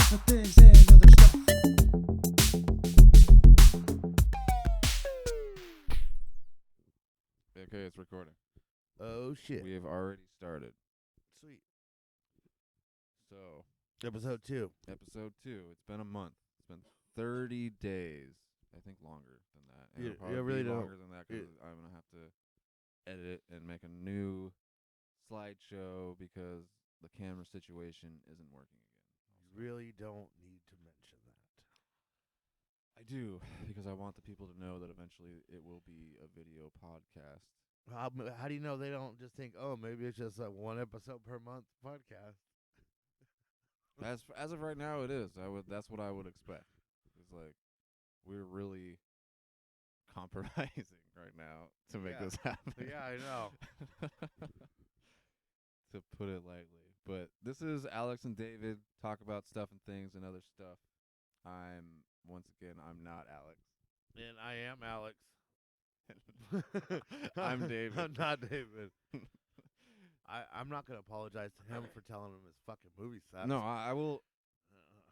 for things and other stuff. Okay, it's recording. Oh shit. We have already started. Sweet. So, Episode 2. episode 2. It's been a month. It's been 30 days. I think longer than that. And You- it'll probably you really be don't- longer than that because I'm going to have to edit it and make a new slideshow because the camera situation isn't working again. You really don't need to mention that. I do, because I want the people to know that eventually it will be a video podcast. How do you know they don't just think, oh, maybe it's just a 1 episode per month podcast? As of right now, it is. That's what I would expect. It's like we're really compromising right now to make this happen. Yeah, I know. To put it lightly. But this is Alex and David talk about stuff and things and other stuff. I'm not Alex. And I am Alex. I'm David. I'm not David. I'm not going to apologize to him for telling him his fucking movie sucks. No, I will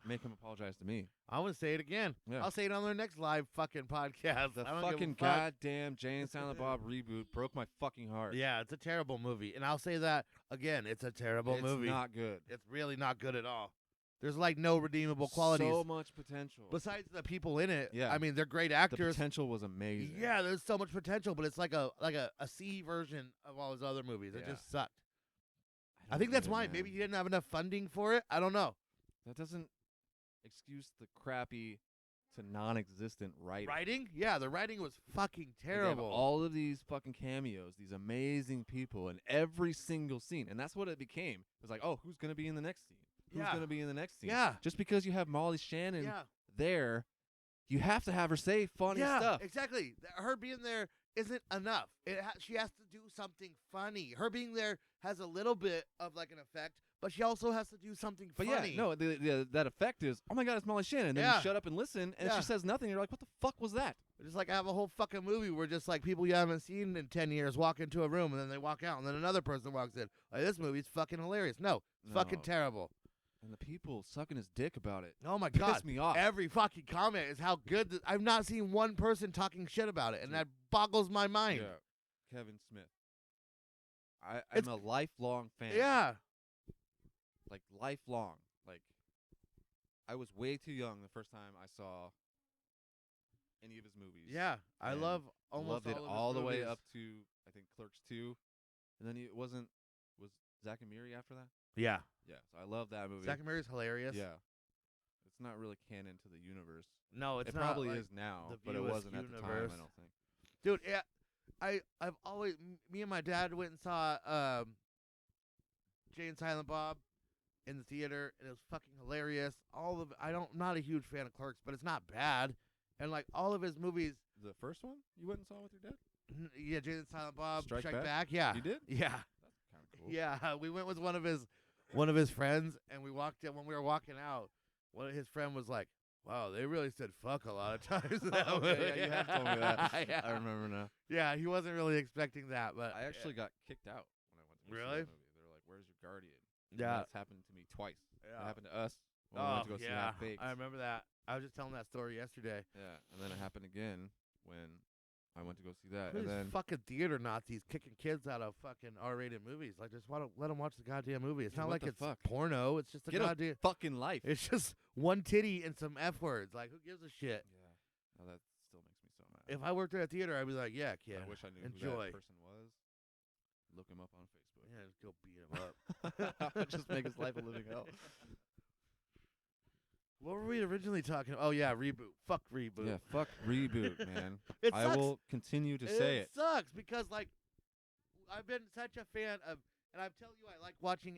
make him apologize to me. I want to say it again. Yeah. I'll say it on their next live fucking podcast. The I don't give a fucking fuck. goddamn Jay and Silent Bob reboot broke my fucking heart. Yeah, it's a terrible movie. And I'll say that again. It's a terrible movie. It's not good. It's really not good at all. There's like no redeemable qualities. So much potential. Besides the people in it. Yeah. I mean, they're great The actors. potential was amazing. Yeah, there's so much potential, but it's like a C version of all his other movies. It Yeah. just sucked. I don't think that's get it, why. man. Maybe he didn't have enough funding for it. I don't know. That doesn't excuse the crappy to non-existent writing. Writing? Yeah, the writing was fucking Like, they have terrible. all of these fucking cameos, these amazing people in every single scene, and that's what it became. It was like, oh, who's gonna be in the next scene? Who's Yeah. gonna be in the next scene? Yeah. Just because you have Molly Shannon Yeah. there, you have to have her say funny Yeah, stuff. exactly. Her being there isn't enough. She has to do something funny. Her being there has a little bit of like an effect, but she also has to do something But funny. yeah, no, that effect is, oh my God, it's Molly Shannon. And then Yeah. you shut up and listen, and Yeah. she says nothing. You're like, what the fuck was that? Just like I have a whole fucking movie where just like people you haven't seen in 10 years walk into a room and then they walk out and then another person walks in. Like, this movie's fucking hilarious. No, it's fucking No. terrible. And the people sucking his dick about it Oh my piss God. me off. Every fucking comment is how good. I've not seen one person talking shit about it, and Dude. that boggles my mind. Yeah. Kevin Smith. I'm It's- a lifelong fan. Yeah. Like, lifelong. Like, I was way too young the first time I saw any of his movies. Yeah. I And love almost loved it all of his all the way movies. up to, I think, Clerks 2. And then was Zack and Miri after that? Yeah. Yeah, so I love that movie. Zack and Mary's hilarious. Yeah. It's not really canon to the universe. No, it's it not. probably like, is now, the but it Viewers wasn't at the time, universe. I don't think. Dude, yeah. I've always me and my dad went and saw Jay and Silent Bob in the theater, and it was fucking hilarious. All of I'm not a huge fan of Clerks, but it's not bad. And like all of his movies, The first one you went and saw with your dad? yeah, Jay and Silent Bob, Strike Back. Back? Yeah, You did? yeah, That's kind of cool. yeah. We went with one of his friends, and we walked in. When we were walking out, one of his friend was like, "Wow, they really said fuck a lot of times." in that Okay, movie." yeah, you have told me that. yeah. I remember now. Yeah, he wasn't really expecting that, but I actually got kicked out when I went to go see Really? that movie. They were like, "Where's your guardian?" And Yeah. that's happened to me twice. Yeah. It happened to us when we went to go see yeah, Half Baked. I remember that. I was just telling that story yesterday. Yeah, and then it happened again when I went to go see that. Who And is then fucking theater Nazis kicking kids out of fucking R-rated movies? Like, just want to let them watch the goddamn movie. It's Yeah, not what like the it's fuck? porno. It's just a get a goddamn. fucking life. It's just one titty and some F words. Like, who gives a shit? Yeah. No, that still makes me so mad. If I worked at a theater, I'd be like, yeah, kid. I wish I knew who enjoy. that person was. Look him up on Facebook. Yeah, just go beat him up. Just make his life a living hell. What were we originally talking about? Oh, yeah, Reboot. Fuck Reboot. Yeah, fuck Reboot, man. It I sucks. will continue to say it. sucks because like I've been such a fan of, and I'm telling you,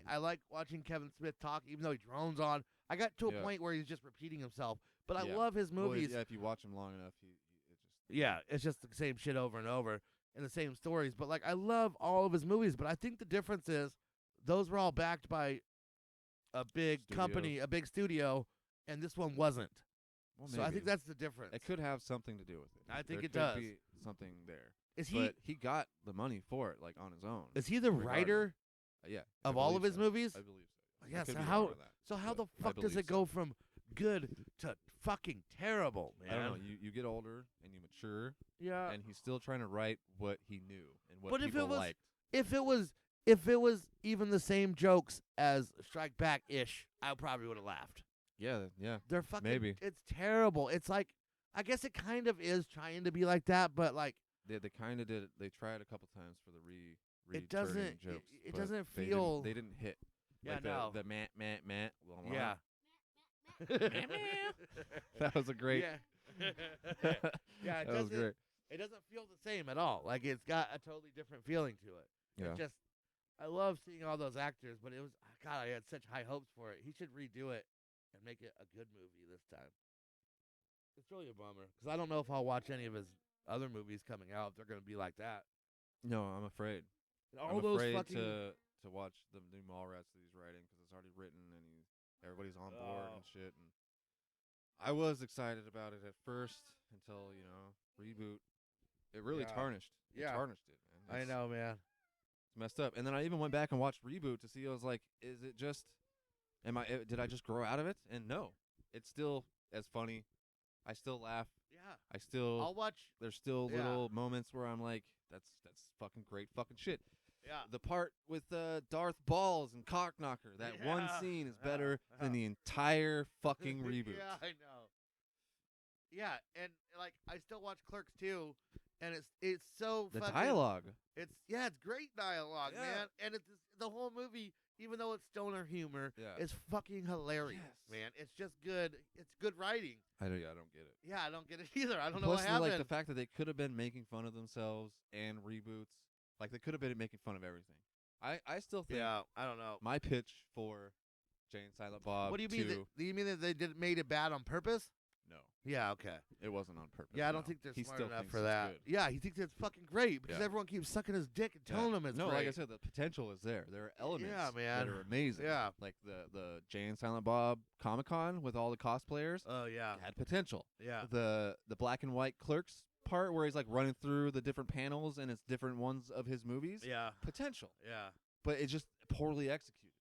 I like watching Kevin Smith talk, even though he drones on. I got to a Yeah. point where he's just repeating himself, but I Yeah. love his Well, movies. yeah, if you watch him long enough, it just Yeah, it's just the same shit over and over and the same stories. But like I love all of his movies, but I think the difference is those were all backed by a big company, a big studio, and this one wasn't. Well, So I think maybe. that's the difference. It could have something to do with it. I think There it could does. be something there. Is he But he got the money for it, like on his own. is he the regardless. writer Yeah. of I all believe of his so. movies? I believe so. I Yeah. could So be how wrong on that, so how but the I fuck does believe it go from good to fucking terrible, man. I don't know. You get older and you mature, Yeah. and he's still trying to write what he knew and what But if people it was- liked. If it was even the same jokes as Strike Back ish, I probably would have laughed. Yeah, yeah. They're fucking. Maybe. It's terrible. It's like, I guess it kind of is trying to be like that, but like They kind of did it. They tried a couple times for the it doesn't. returning jokes. It but doesn't they feel. They didn't hit. Yeah, like no. The meh. Yeah. That was a great. Yeah. Yeah. It That was doesn't. great. It doesn't feel the same at all. Like it's got a totally different feeling to it. Yeah. It just, I love seeing all those actors, but it was God. I had such high hopes for it. He should redo it and make it a good movie this time. It's really a bummer because I don't know if I'll watch any of his other movies coming out. If they're gonna be like that. No, I'm afraid. And all I'm those afraid fucking. to watch the new Mallrats that he's writing because it's already written and everybody's on board and shit. And I was excited about it at first until Reboot. It really Yeah. tarnished. It Yeah. tarnished it, man. I know, man. It's messed up. And then I even went back and watched Reboot to see. I was like, is it just? Did I just grow out of it? And no, it's still as funny. I still laugh. Yeah. I still. I'll watch. There's still Yeah. little moments where I'm like, that's fucking great fucking shit. Yeah. The part with Darth Balls and Cockknocker, that one Yeah. scene is better than the entire fucking Reboot. Yeah, I know. Yeah, and like I still watch Clerks 2, and it's so The fucking, dialogue. It's great dialogue, Yeah. man, and it's the whole movie, even though it's stoner humor, Yeah. is fucking hilarious, Yes. man. It's just good. It's good writing. I don't get it. Yeah, I don't get it either. I don't know Plus, what happened. like the fact that they could have been making fun of themselves and reboots, like they could have been making fun of everything. I still think yeah, I don't know. my pitch for Jay and Silent Bob. What do you mean? 2, Do you mean that they made it bad on purpose? No, Yeah, okay. it wasn't on purpose. Yeah, I don't no. think they're He smart still enough thinks for it's that. good. Yeah, he thinks it's fucking great because Yeah. everyone keeps sucking his dick and Yeah. telling him it's no, great. like I said, the potential is there. There are elements Yeah, man. that are amazing. Yeah. Like the Jay and Silent Bob Comic-Con with all the cosplayers Oh yeah, had potential. yeah, The black and white Clerks part where he's like running through the different panels and it's different ones of his movies. yeah, Potential, yeah. but it's just poorly executed.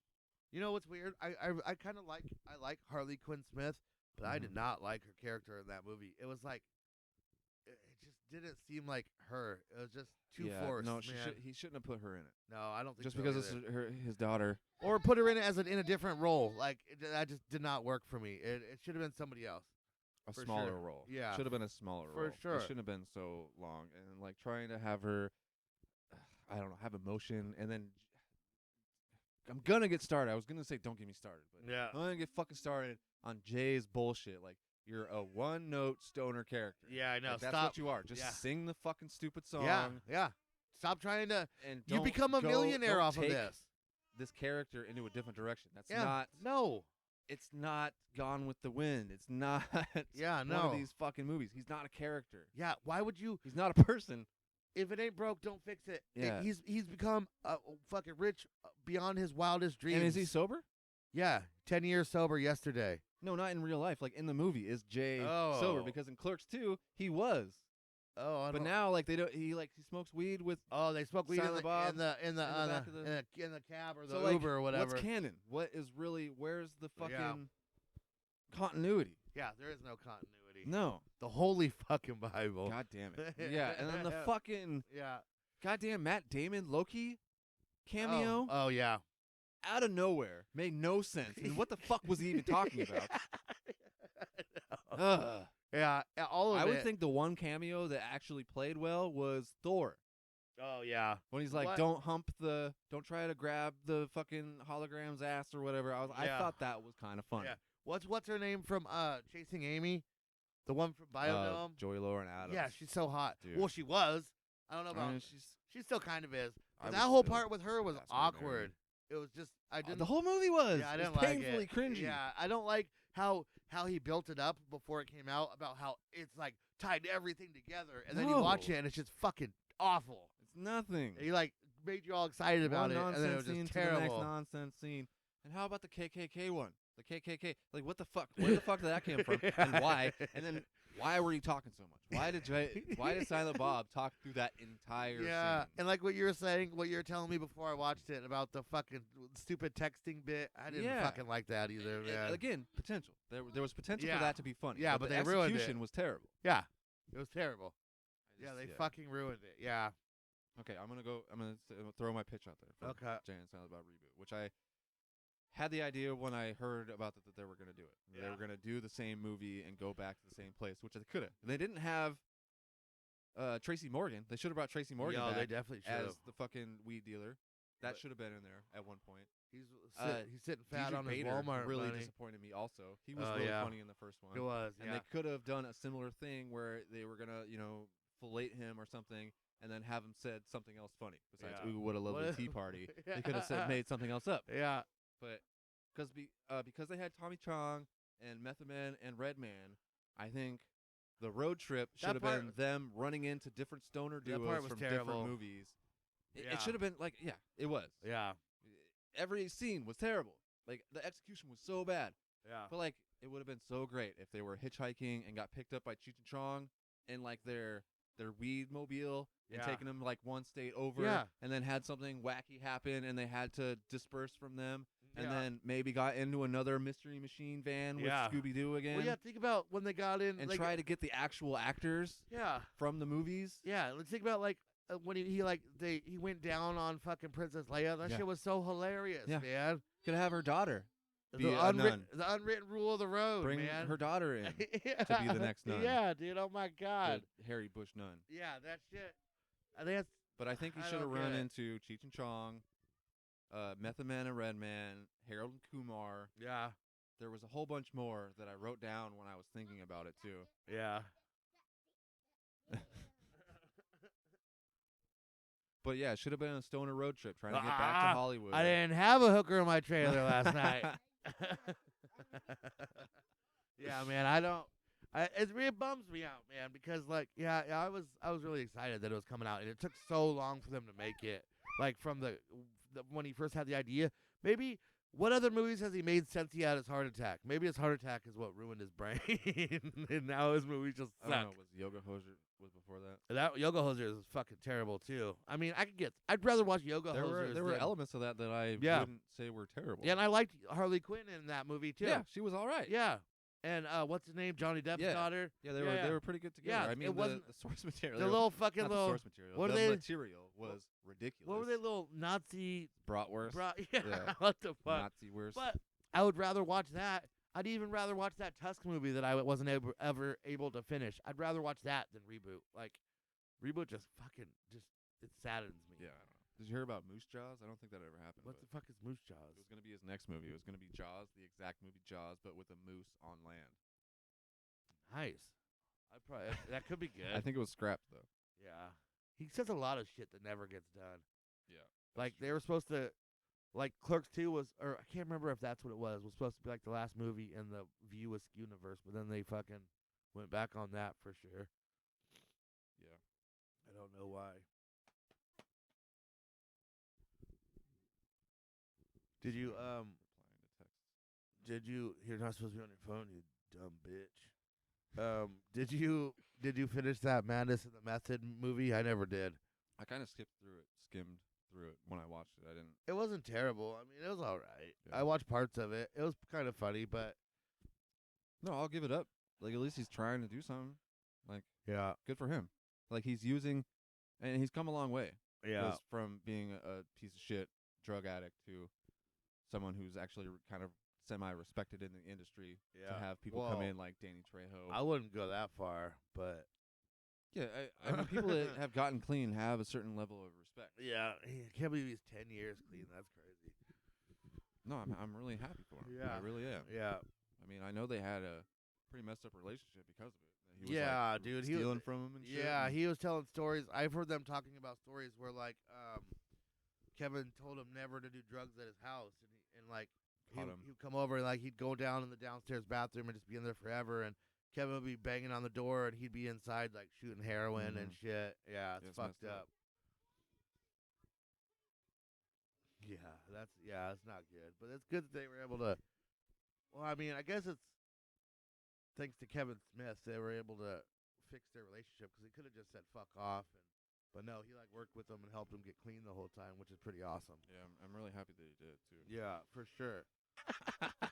You know what's weird? I kind of like Harley Quinn Smith, but I did not like her character in that movie. It was like it just didn't seem like her. It was just too forced. No, man. he shouldn't have put her in it. No, I don't think Just so because either. it's his daughter. Or put her in it as in a different role. Like that just did not work for me. It should have been somebody else. A For smaller sure. role. Yeah. Should have been a smaller For role. sure. It shouldn't have been so long. And like trying to have her, I don't know, have emotion. And then I'm going to get started. I was going to say don't get me started. But Yeah. I'm going to get fucking started on Jay's bullshit. Like, you're a one-note stoner character. Yeah, I know. Like, that's Stop. what you are. Just Yeah. sing the fucking stupid song. Yeah, yeah. Stop trying to. And You don't become a go- millionaire don't off of take this. this character into a different direction. That's Yeah. not. No. It's not Gone with the Wind. It's not Yeah, one no. of these fucking movies. He's not a character. Yeah. Why would you? He's not a person. If it ain't broke, don't fix it. Yeah. He's become fucking rich beyond his wildest dreams. And is he sober? Yeah. 10 years sober yesterday. No, not in real life. Like in the movie, is Jay Oh. sober? Because in Clerks 2, he was. Oh, I But don't- now, like they don't. He smokes weed with. Oh, they smoke weed Silent Bob in the back of the- in the cab or the So, like, Uber or whatever. What's canon? What is really? Where's the fucking Yeah. continuity? Yeah, there is no continuity. No. The holy fucking Bible. God damn it. Yeah, and then the fucking Yeah. goddamn Matt Damon Loki cameo Oh yeah. out of nowhere made no sense. And what the fuck was he even talking about? Ugh. Yeah, all of it. I would think the one cameo that actually played well was Thor. Oh yeah. When he's like, What? don't try to grab the fucking hologram's ass or whatever. I Yeah. thought that was kind of funny. Yeah. What's her name from Chasing Amy? The one from Biodome? Joy Lauren Adams. Yeah, she's so hot. Dude. Well, she was. I don't know about. I mean, She still kind of is. I But would that whole still part with her was ask her to marry awkward. It was just I didn't. the whole movie was. yeah, I It didn't was like painfully it. cringy. Yeah, I don't like how he built it up before it came out about how it's like tied everything together, and then you watch No. it and it's just fucking awful. It's nothing. He like made you all excited about One it, and then it nonsense was scene just to the next terrible. nonsense scene. And how about the KKK one? The KKK. Like, what the fuck? Where the fuck did that come from? And why? And then why were you talking so much? Why did Silent Bob talk through that entire scene? And like what you were saying, what you were telling me before I watched it about the fucking stupid texting bit, I didn't fucking like that either, man. Again, potential. There was potential Yeah. for that to be funny. Yeah, but the they ruined it. execution was terrible. Yeah, it was terrible. Yeah, they fucking ruined it. Yeah. Okay, I'm gonna throw my pitch out there for Jay and Silent Bob Reboot, which I had the idea when I heard about that they were gonna do it. They were gonna do the same movie and go back to the same place, which they could have. They didn't have Tracy Morgan. They should have brought Tracy Morgan back they definitely should as the fucking weed dealer. That should have been in there at one point. He's sitting fat Diedrich on his Bader Walmart really money. disappointed me also. He was really funny in the first one. He was, and they could have done a similar thing where they were gonna, fillet him or something, and then have him said something else funny besides "Ooh, what a lovely tea party." They could have made something else up. Yeah, but because they had Tommy Chong and Method Man and Redman, I think the road trip should have been them running into different stoner duos from different movies. It should have been it was. Yeah. Every scene was terrible. Like, the execution was so bad. Yeah. But, like, it would have been so great if they were hitchhiking and got picked up by Cheech and Chong in, like, their weed mobile and taking them, like, one state over and then had something wacky happen and they had to disperse from them and then maybe got into another Mystery Machine van with Scooby-Doo again. Well, think about when they got in. And try to get the actual actors from the movies. Yeah, let's think about, like, when he went down on fucking Princess Leia. That shit was so hilarious, man. Could have her daughter be the unwritten rule of the road. Bring man. her daughter in to be the next nun. Yeah, dude. Oh my God. The Harry Bush nun. Yeah, that shit. I think that's. But I think he should have run into Cheech and Chong, Method Man and Redman, Harold and Kumar. Yeah. There was a whole bunch more that I wrote down when I was thinking about it too. Yeah. But yeah, it should have been a stoner road trip trying to get back to Hollywood. I didn't have a hooker in my trailer last night. Yeah, man, it really bums me out, man, because I was really excited that it was coming out, and it took so long for them to make it. Like from the when he first had the idea, maybe. What other movies has he made since he had his heart attack? Maybe his heart attack is what ruined his brain, and now his movies just suck. I don't know. Was Yoga Hosers was before that? That Yoga Hosers is fucking terrible too. I mean, I'd rather watch Yoga Hosers. There were elements of that I wouldn't say were terrible. Yeah, and I liked Harley Quinn in that movie too. Yeah, she was all right. Yeah. And what's his name? Johnny Depp's daughter. Yeah, they were pretty good together. Yeah, I mean, it wasn't the source material. The little fucking not little the source material. What the are they? material was ridiculous. What were they little Nazi bratwurst? Yeah. What the fuck? Nazi worst. But I would rather watch that. I'd even rather watch that Tusk movie that I wasn't ever able to finish. I'd rather watch that than Reboot. Like, Reboot just it saddens me. Yeah, I don't know. Did you hear about Moose Jaws? I don't think that ever happened. What the fuck is Moose Jaws? It was going to be his next movie. It was going to be Jaws, the exact movie Jaws, but with a moose on land. Nice. That could be good. I think it was scrapped though. Yeah. He says a lot of shit that never gets done. Yeah. Like they were supposed to, like Clerks 2 was, or I can't remember if that's what it was supposed to be like the last movie in the View Askew universe, but then they fucking went back on that for sure. Yeah. I don't know why. Did you you're not supposed to be on your phone, you dumb bitch. Did you finish that Madness and the Method movie? I never did. I kind of skimmed through it when I watched it. I didn't. It wasn't terrible. I mean, it was all right. Yeah. I watched parts of it. It was kind of funny, but no, I'll give it up. Like at least he's trying to do something. Like yeah, good for him. Like he's using, and he's come a long way. Yeah, from being a piece of shit drug addict to someone who's actually kind of semi-respected in the industry. Yeah. To have people come in like Danny Trejo. I wouldn't go that far, but yeah, I mean, people that have gotten clean have a certain level of respect. Yeah, I can't believe he's 10 years clean. That's crazy. No, I'm really happy for him. Yeah, I really am. Yeah. I mean, I know they had a pretty messed up relationship because of it. He was dude, stealing from him and shit. Yeah, he was telling stories. I've heard them talking about stories where like Kevin told him never to do drugs at his house, and like he'd come over and like he'd go down in the downstairs bathroom and just be in there forever, and Kevin would be banging on the door and he'd be inside like shooting heroin and shit. Yeah, it's fucked up. Yeah, it's not good, but it's good that they were able to. Well, I mean, I guess it's thanks to Kevin Smith, they were able to fix their relationship because he could have just said fuck off, but no, he like worked with them and helped them get clean the whole time, which is pretty awesome. Yeah, I'm really happy that he did too. Yeah, for sure.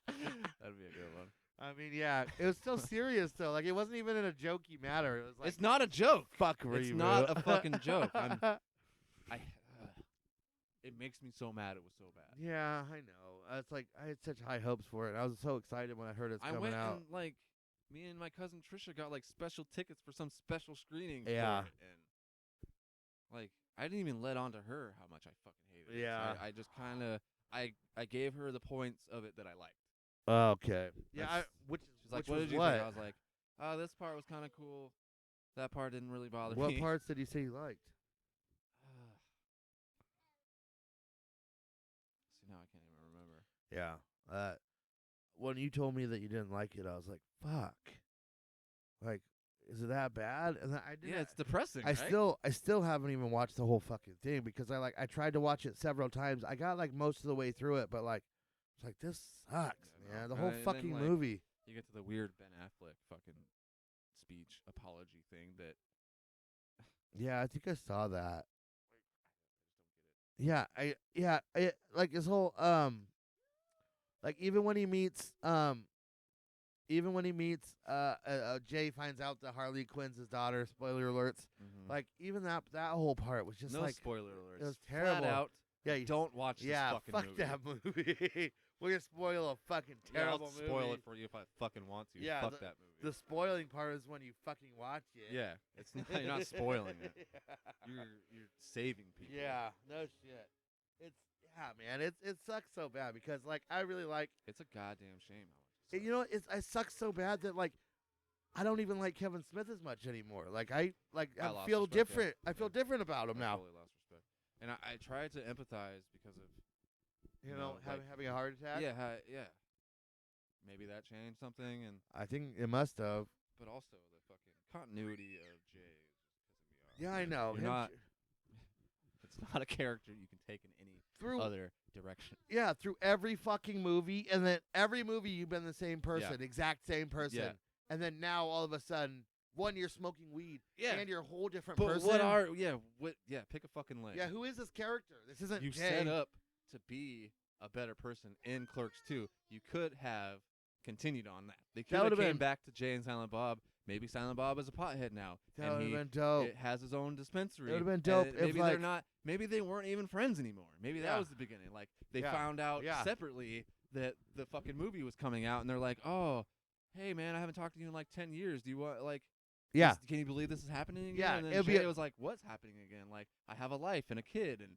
That'd be a good one. I mean, yeah, it was still serious though. Like it wasn't even in a jokey manner. It was like It's not a joke. fuck It's Reboot. not a fucking joke. It makes me so mad. It was so bad. Yeah, I know. It's like I had such high hopes for it. I was so excited when I heard it's I coming went out. and like me and my cousin Trisha got like special tickets for some special screening. Yeah. For it, and like I didn't even let on to her how much I fucking hated it. Yeah. So I just kind of I gave her the points of it that I liked. Okay. Yeah. She's like, which what was did you what? think? I was like, oh, this part was kind of cool. That part didn't really bother me. What parts did you say you liked? See, now I can't even remember. Yeah. When you told me that you didn't like it, I was like, fuck. Like, is it that bad? And then I didn't. Yeah, it's depressing. I right? still haven't even watched the whole fucking thing because I tried to watch it several times. I got like most of the way through it, but like it's like this sucks, Yeah, man. no. The whole And then, fucking like, movie. You get to the weird Ben Affleck fucking speech apology thing that Yeah, I think I saw that. I just don't get it. I like his whole like even when he meets Jay finds out that Harley Quinn's his daughter, spoiler alerts. Mm-hmm. Like even that whole part was just no like spoiler alerts. it was terrible. Flat out. Yeah, Don't watch this fucking fuck movie. that movie. We're gonna spoil a fucking terrible I'll spoil movie. it for you if I fucking want to. Yeah, Fuck that movie. The spoiling part is when you fucking watch it. Yeah, it's not, you're not spoiling it. You're saving people. Yeah, no shit. It's man. It sucks so bad because like I really like. It's a goddamn shame how much. You know, it sucks so bad that like I don't even like Kevin Smith as much anymore. Like I lost feel respect, different. yeah. I feel different about him I now. totally lost respect. And I tried to empathize because of You know, having a heart attack. yeah. Maybe that changed something, and I think it must have. but also the fucking continuity of Jay is just pissing me off. Yeah, I know. You're not. It's not a character you can take in any other direction. Yeah, through every fucking movie, and then every movie you've been the same person, exact same person, Yeah. and then now all of a sudden, one you're smoking weed, Yeah. and you're a whole different But person. pick a fucking lane. Yeah, who is this character? This isn't You Jay. set up to be a better person in Clerks 2. You could have continued on that. They could have would've came been- back to Jay and Silent Bob. Maybe Silent Bob is a pothead now. That and would have he been dope. It has his own dispensary. It would've been dope and if, maybe like- they're not. Maybe they weren't even friends anymore. Maybe that Yeah. was the beginning. Like they Yeah. found out Yeah. separately that the fucking movie was coming out, and they're like, "Oh, hey man, I haven't talked to you in like 10 years. Do you want like?" Yeah, Can you believe this is happening again? Yeah, And then it'll be Jay a- was like, "What's happening again? Like, I have a life and a kid, and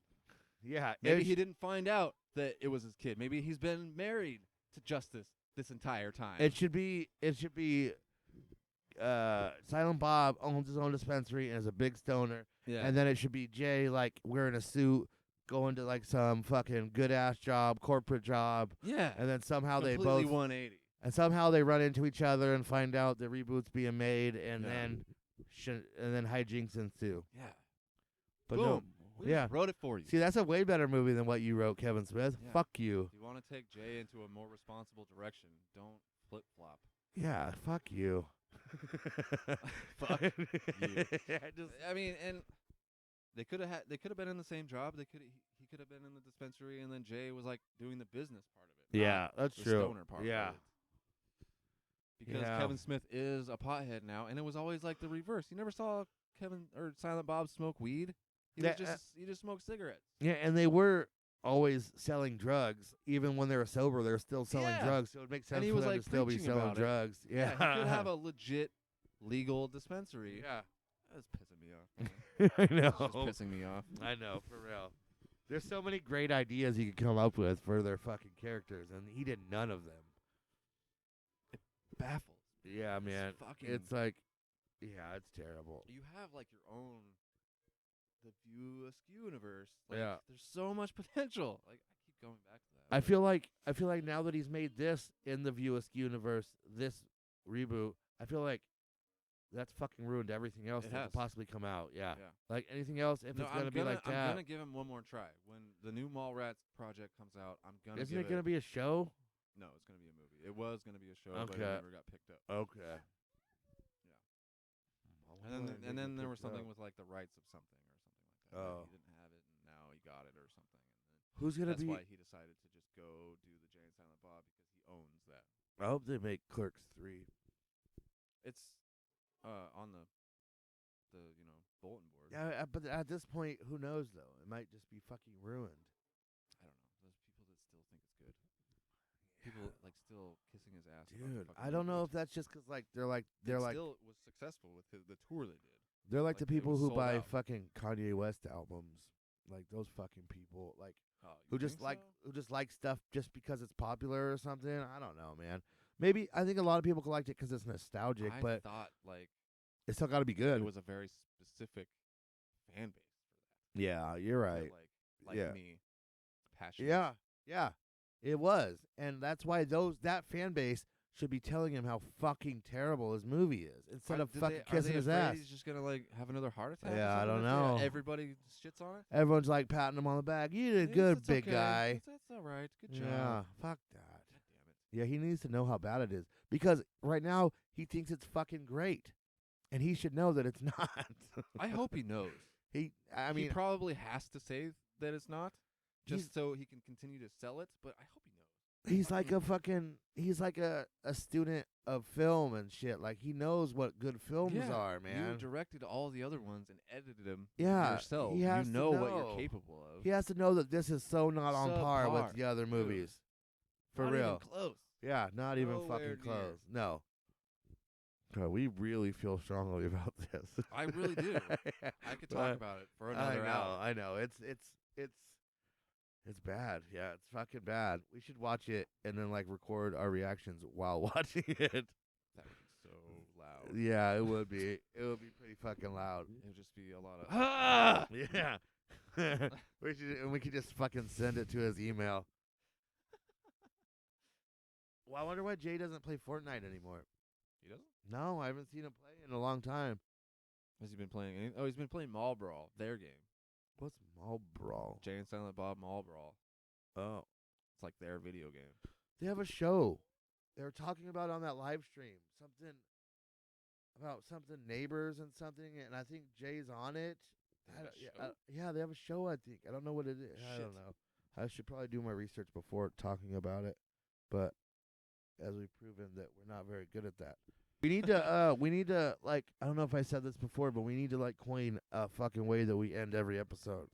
yeah. maybe he didn't find out that it was his kid. Maybe he's been married to Justice this entire time." It should be. Silent Bob owns his own dispensary and is a big stoner, yeah, and then it should be Jay like wearing a suit, going to like some fucking good ass job, corporate job, yeah, and then somehow completely they both 180. and somehow they run into each other and find out the reboot's being made, and Yeah. then hijinks ensue. Yeah, But boom. no, We yeah. just wrote it for you. See, that's a way better movie than what you wrote, Kevin Smith. Yeah. Fuck you. If you want to take Jay into a more responsible direction, don't flip flop. Yeah, fuck you. Fuck you. I just, I mean, and they could have been in the same job. He could have been in the dispensary, and then Jay was like doing the business part of it. yeah, that's the true. stoner part. Yeah. Of it. Because Yeah. Kevin Smith is a pothead now, and it was always like the reverse. You never saw Kevin or Silent Bob smoke weed. He just smoked cigarettes. Yeah, and they were always selling drugs, even when they were sober. They were still selling Yeah. drugs, so it makes sense And he for was, them like, to still be preaching selling about it. drugs. Yeah, he could have a legit legal dispensary. yeah. That's pissing me off. man. I It's know. just pissing me off. I know, for real. There's so many great ideas you could come up with for their fucking characters, and he did none of them. Baffles. Yeah, man. fucking- It's like, yeah, it's terrible. You have like your own the View Askew universe. Like, Yeah. There's so much potential. Like I keep going back to that. I feel like now that he's made this in the View Askew universe, this reboot, I feel like that's fucking ruined everything else It that has. could possibly come out. Yeah. Yeah. Like anything else, if No, it's gonna be like I'm that, gonna give him one more try. When the new Mallrats project comes out, I'm gonna isn't give it gonna be a show? No, it's gonna be a movie. It was gonna be a show, but it Okay. never got picked up. Okay. And then there was something with like the rights of something or something like that. Oh. He didn't have it, and now he got it or something. And Who's then gonna that's be? why he decided to just go do the Jay and Silent Bob because he owns that. I hope they make Clerks 3. It's on the bulletin board. Yeah, but at this point, who knows though? It might just be fucking ruined. I don't know. There's people that still think it's good. People like still kissing his ass. about Dude, fucking I don't know Reboot. if that's just 'cause like they're It like still was successful with the tour they did. they're like like, the it people was who sold buy out. fucking Kanye West albums. Like those fucking people, like Oh, who you just think like so? who just like stuff just because it's popular or something. I don't know, man. Maybe I think a lot of people liked it 'cause it's nostalgic, I but thought like it's still got to be good. it was a very specific fan base for that. Yeah, you're right. Like Yeah. me, passionate. Yeah, yeah, it was, and that's why that fan base should be telling him how fucking terrible his movie is instead of fucking kissing his ass. He's just gonna like have another heart attack. or Yeah, I something don't if know. Everybody shits on it. Everyone's like patting him on the back. You did It's good, big okay. guy. That's all right. Good job. Yeah, fuck that. God damn it. Yeah, he needs to know how bad it is because right now he thinks it's fucking great, and he should know that it's not. I hope he knows. I he mean, probably has to say that it's not, He's- just so he can continue to sell it. But I hope he knows. he's like a student of film and shit. Like he knows what good films Yeah, are, man. You directed all the other ones and edited them Yeah, yourself. he You has to know what know. you're capable of. He has to know that this is so not on par with Subpar. the other Dude. movies. For Not real. even close. Yeah, not even Nowhere fucking near. close. No. God, we really feel strongly about this. I really do. I could talk about it for another hour. I know. It's bad. Yeah, it's fucking bad. We should watch it and then like record our reactions while watching it. That would be so loud. Yeah, it would be. It would be pretty fucking loud. It would just be a lot of Yeah. we could just fucking send it to his email. Well, I wonder why Jay doesn't play Fortnite anymore. He doesn't? No, I haven't seen him play in a long time. Has he been playing any? Oh, he's been playing Mall Brawl, their game. What's Mall Brawl? Jay and Silent Bob Mall Brawl. Oh. It's like their video game. They have a show. They were talking about on that live stream something about something neighbors and something, and I think Jay's on it. They have a show? Yeah, they have a show. I think I don't know what it is. I Shit. don't know. I should probably do my research before talking about it, but as we've proven that we're not very good at that. We need to like I don't know if I said this before, but we need to like coin a fucking way that we end every episode.